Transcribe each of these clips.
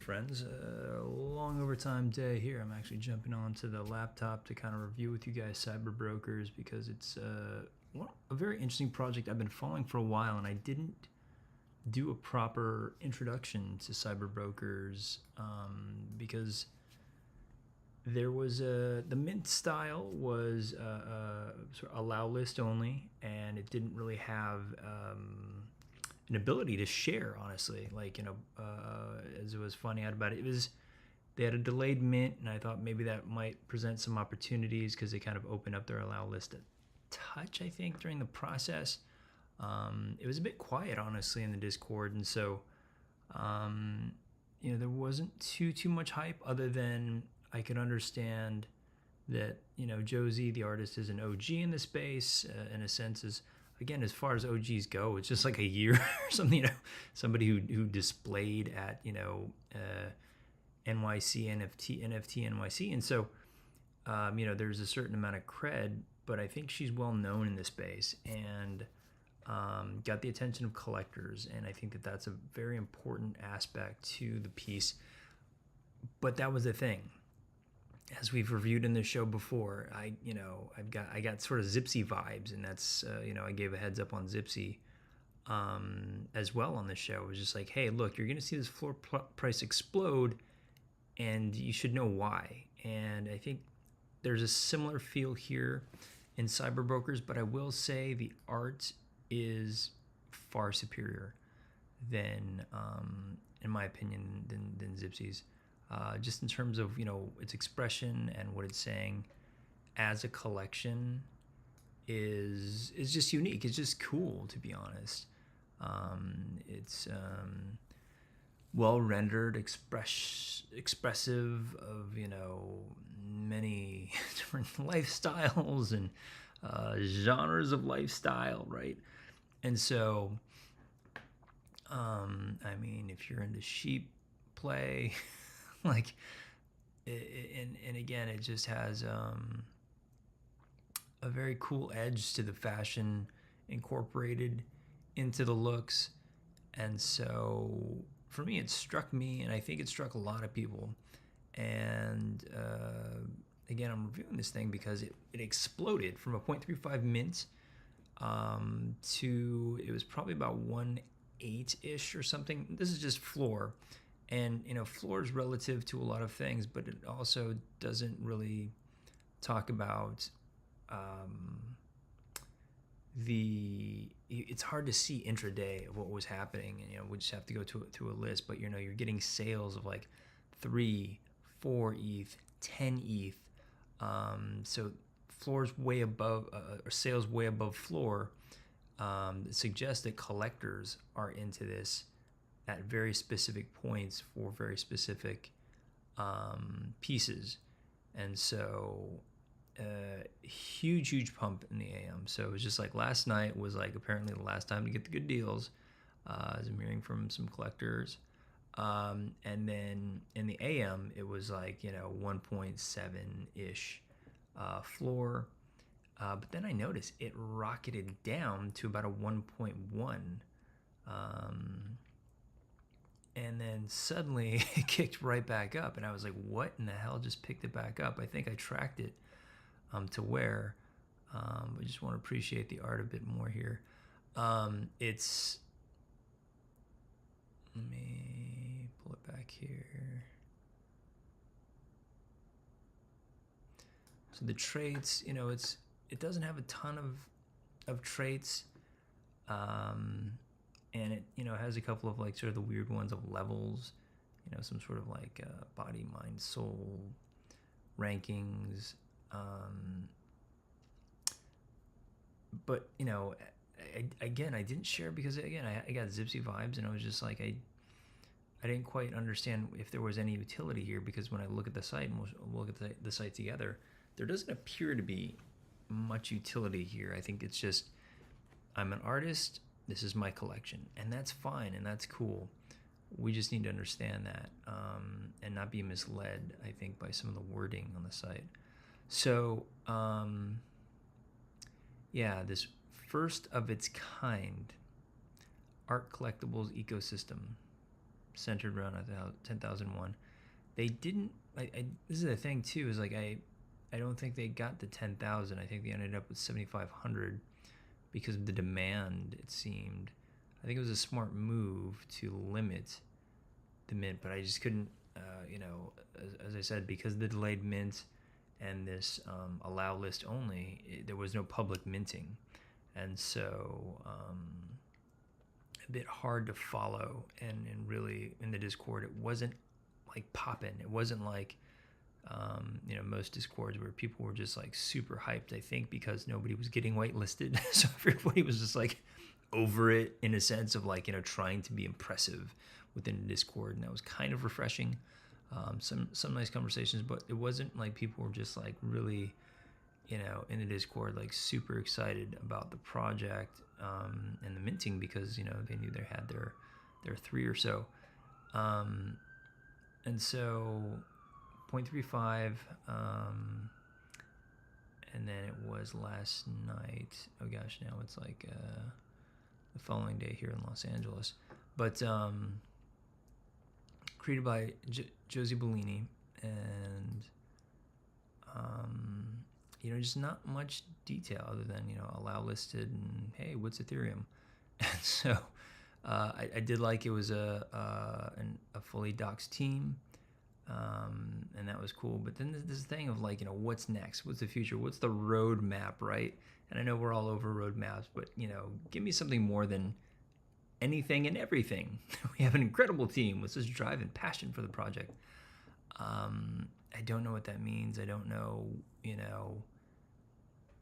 friends? Long overtime day here. I'm actually jumping onto the laptop to kind of review with you guys Cyberbrokers because it's a very interesting project I've been following for a while, and I didn't do a proper introduction to Cyberbrokers because there was the mint style was sort of allow list only, and it didn't really have an ability to share, honestly. Like, as it was finding out about it, they had a delayed mint, and I thought maybe that might present some opportunities because they kind of opened up their allow list a touch, I think, during the process. It was a bit quiet, honestly, in the Discord, and so there wasn't too much hype other than I could understand that Josie, the artist, is an OG in the space, in a sense. Is again, as far as OGs go, it's just like a year or something. Somebody who displayed at NYC NFT NYC, and so there's a certain amount of cred, but I think she's well known in the space and got the attention of collectors, and I think that that's a very important aspect to the piece. But that was the thing. As we've reviewed in the show before, I got sort of Zipsy vibes, and that's I gave a heads up on Zipsy as well on the show. It was just like, hey, look, you're going to see this floor price explode, and you should know why. And I think there's a similar feel here in Cyberbrokers, but I will say the art is far superior than, in my opinion, than Zipsy's. Just in terms of its expression and what it's saying as a collection is just unique. It's just cool, to be honest. It's well rendered, expressive of many different lifestyles and genres of lifestyle, right? And so, if you're into sheep play. And again, it just has a very cool edge to the fashion incorporated into the looks. And so for me, it struck me, and I think it struck a lot of people. And again, I'm reviewing this thing because it exploded from a 0.35 mint to, it was probably about 1.8-ish or something. This is just floor. And floor is relative to a lot of things, but it also doesn't really talk about it's hard to see intraday of what was happening, and we just have to go to a list. But you're getting sales of like 3, 4 ETH, 10 ETH. So floor's way above, or sales way above floor. Suggests that collectors are into this at very specific points for very specific pieces. And so huge pump in the AM. So it was just like last night was like apparently the last time to get the good deals, as I'm hearing from some collectors. And then in the AM, it was like 1.7-ish floor. But then I noticed it rocketed down to about a 1.1. And then suddenly it kicked right back up, and I was like, what in the hell just picked it back up? I think I tracked it to where. I just want to appreciate the art a bit more here. Let me pull it back here. So the traits, it doesn't have a ton of traits. And it, has a couple of like sort of the weird ones of levels, some sort of like body, mind, soul rankings. But I didn't share because again, I got Zipsy vibes, and I was just like, I didn't quite understand if there was any utility here, because when I look at the site, and we'll look at the site together, there doesn't appear to be much utility here. I think it's just, I'm an artist. This is my collection, and that's fine, and that's cool. We just need to understand that and not be misled, I think, by some of the wording on the site. So, this first of its kind art collectibles ecosystem. centered around 10,001. They didn't. This is the thing too. Is like I don't think they got to 10,000. I think they ended up with 7,500 because of the demand. It seemed. I think it was a smart move to limit the mint, but I just couldn't. As I said, because of the delayed mint and this allow list only, there was no public minting, and so a bit hard to follow. And really in the Discord, it wasn't like popping. It wasn't like most Discords where people were just like super hyped, I think because nobody was getting whitelisted. So everybody was just like over it in a sense of like, trying to be impressive within the Discord. And that was kind of refreshing. Some nice conversations, but it wasn't like people were just like really, in the Discord, like super excited about the project and the minting because, they knew they had their 3 or so. And so 0.35, and then it was last night. Oh gosh, now it's like the following day here in Los Angeles. But created by Josie Bellini, and just not much detail other than allow listed and hey, what's Ethereum? And so I did like it was a fully doxed team, and that was cool. But then there's this thing of like, what's next? What's the future? What's the roadmap, right? And I know we're all over roadmaps, but give me something more than anything and everything. We have an incredible team with such drive and passion for the project. I don't know what that means. I don't know,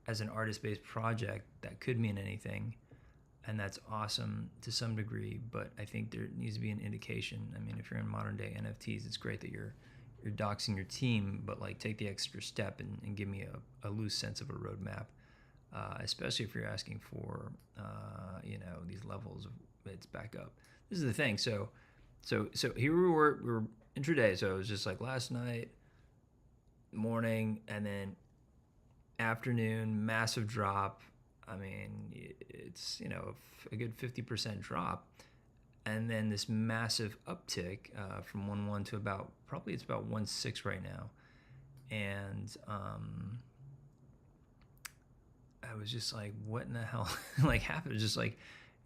as an artist-based project, that could mean anything. And that's awesome to some degree, but I think there needs to be an indication. I mean, if you're in modern day NFTs, it's great that you're doxing your team, but like take the extra step and give me a loose sense of a roadmap, especially if you're asking for, these levels of it's back up. This is the thing. So here we were intraday. So it was just like last night, morning, and then afternoon, massive drop. I mean, it's, a good 50% drop. And then this massive uptick from 1.1 to probably it's about 1.6 right now. And I was just like, what in the hell like happened? Just like,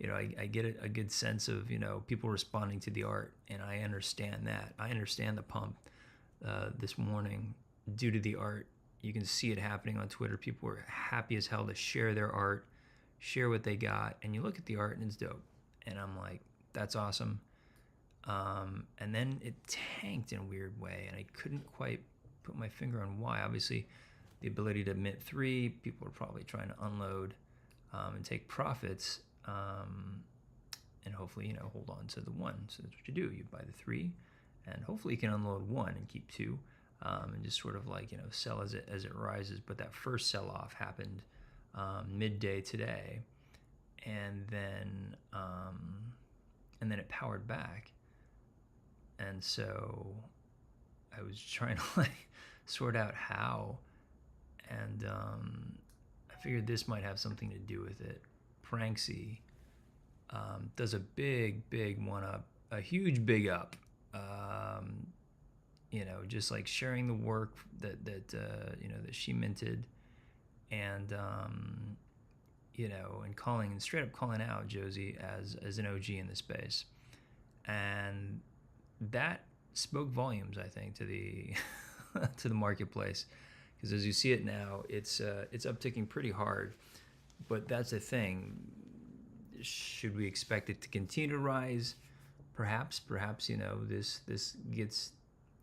I get a good sense of, people responding to the art. And I understand that. I understand the pump this morning due to the art. You can see it happening on Twitter. People are happy as hell to share their art, share what they got. And you look at the art and it's dope. And I'm like, that's awesome. And then it tanked in a weird way. And I couldn't quite put my finger on why. Obviously, the ability to mint 3, people are probably trying to unload and take profits. And hopefully, hold on to the 1. So that's what you do. You buy the 3 and hopefully you can unload 1 and keep 2. And just sort of like, sell as it rises. But that first sell-off happened midday today, and then it powered back. And so I was trying to like sort out how, and I figured this might have something to do with it. Pranksy does a big 1-up, a huge big up. Just like sharing the work that she minted, and and straight up calling out Josie as an OG in the space, and that spoke volumes, I think, to the to the marketplace, because as you see it now, it's upticking pretty hard. But that's the thing. Should we expect it to continue to rise? Perhaps this gets.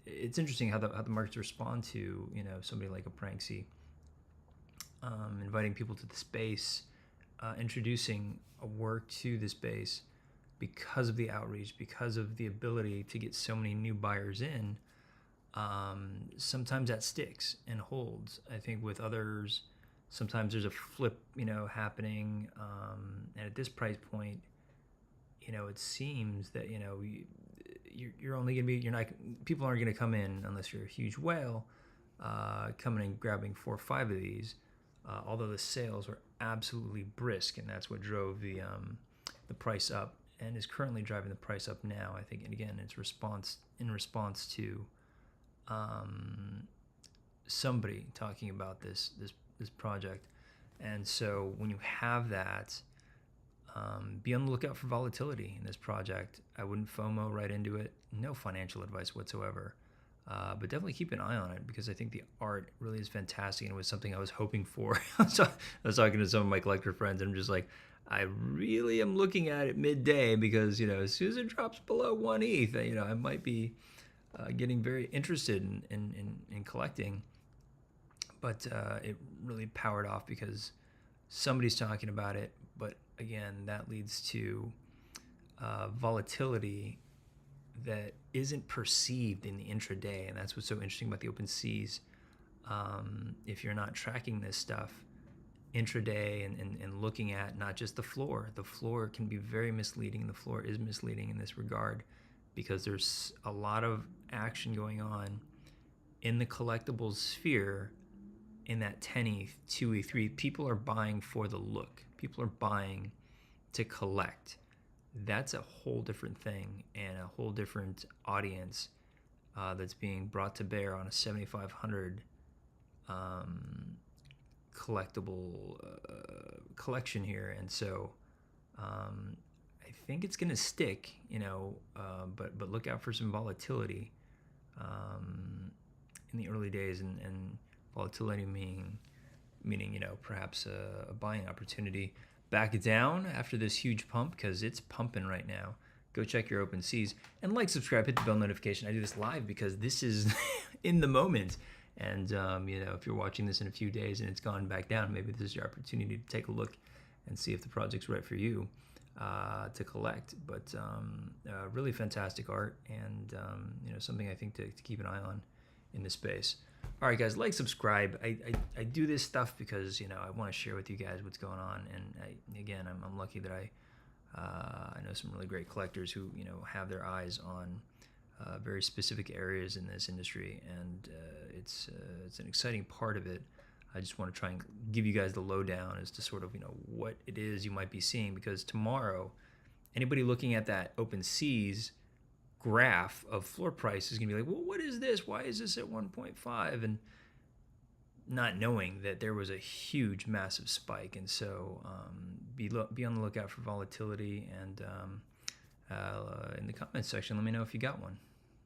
It's interesting how the markets respond to somebody like a Pranksy, inviting people to the space, introducing a work to the space because of the outreach, because of the ability to get so many new buyers in. Sometimes that sticks and holds. I think with others, sometimes there's a flip, happening, and at this price point, it seems that you're only going to be, people aren't going to come in unless you're a huge whale, coming and grabbing 4 or 5 of these, although the sales were absolutely brisk, and that's what drove the price up. and is currently driving the price up now. I think, and again, it's in response to somebody talking about this project. And so when you have that, be on the lookout for volatility in this project. I wouldn't FOMO right into it. No financial advice whatsoever. But definitely keep an eye on it, because I think the art really is fantastic, and it was something I was hoping for. So I was talking to some of my collector friends, and I'm just like, I really am looking at it midday, because as soon as it drops below 1 ETH, I might be getting very interested in collecting. But it really powered off because somebody's talking about it. But again, that leads to volatility that isn't perceived in the intraday, and that's what's so interesting about the open seas. If you're not tracking this stuff intraday and looking at not just the floor can be very misleading. The floor is misleading in this regard, because there's a lot of action going on in the collectibles sphere in that 10 ETH, 2 ETH, 3 ETH. People are buying for the look. People are buying to collect. That's a whole different thing, and a whole different audience that's being brought to bear on a 7,500 collectible collection here. And so I think it's going to stick, but look out for some volatility in the early days, and volatility meaning perhaps a buying opportunity. Back down after this huge pump, because it's pumping right now. Go check your open seas, and subscribe, hit the bell notification. I do this live because this is in the moment. And if you're watching this in a few days and it's gone back down, maybe this is your opportunity to take a look and see if the project's right for you to collect. But really fantastic art, and something I think to keep an eye on in this space. All right, guys, subscribe. I do this stuff because I want to share with you guys what's going on, and I'm lucky that I know some really great collectors who have their eyes on very specific areas in this industry, and it's an exciting part of it. I just want to try and give you guys the lowdown as to sort of what it is you might be seeing, because tomorrow, anybody looking at that open seas graph of floor price is going to be like, well, what is this? Why is this at 1.5? And not knowing that there was a huge, massive spike. And so be on the lookout for volatility, and in the comments section, let me know if you got one.